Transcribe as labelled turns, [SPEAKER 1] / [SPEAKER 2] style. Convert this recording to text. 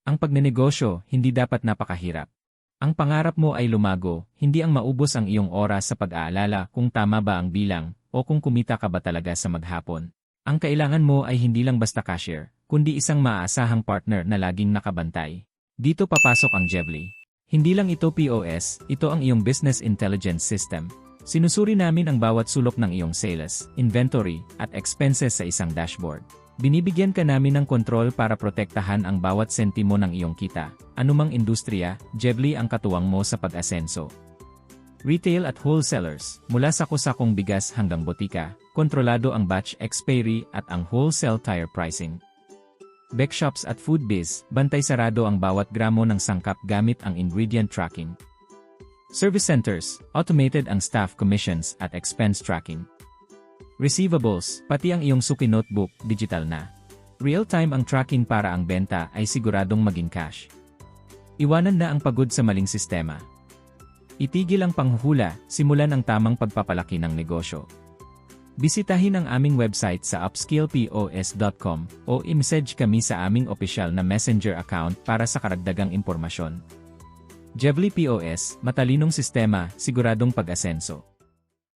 [SPEAKER 1] Ang pagnenegosyo, hindi dapat napakahirap. Ang pangarap mo ay lumago, hindi ang maubos ang iyong oras sa pag-aalala kung tama ba ang bilang, o kung kumita ka ba talaga sa maghapon. Ang kailangan mo ay hindi lang basta cashier, kundi isang maaasahang partner na laging nakabantay. Dito papasok ang Jevly. Hindi lang ito POS, ito ang iyong business intelligence system. Sinusuri namin ang bawat sulok ng iyong sales, inventory, at expenses sa isang dashboard. Binibigyan ka namin ng kontrol para protektahan ang bawat sentimo ng iyong kita. Anumang industriya, Jevly ang katuwang mo sa pag-asenso. Retail at wholesalers, mula sa kusakong bigas hanggang botika, kontrolado ang batch expiry at ang wholesale tire pricing. Backshops at food biz, bantay sarado ang bawat gramo ng sangkap gamit ang ingredient tracking. Service centers, automated ang staff commissions at expense tracking. Receivables, pati ang iyong suki notebook, digital na. Real-time ang tracking para ang benta ay siguradong maging cash. Iwanan na ang pagod sa maling sistema. Itigil ang panghuhula, simulan ang tamang pagpapalaki ng negosyo. Bisitahin ang aming website sa upskillpos.com o i-message kami sa aming opisyal na messenger account para sa karagdagang impormasyon. Jevly POS, matalinong sistema, siguradong pag-asenso.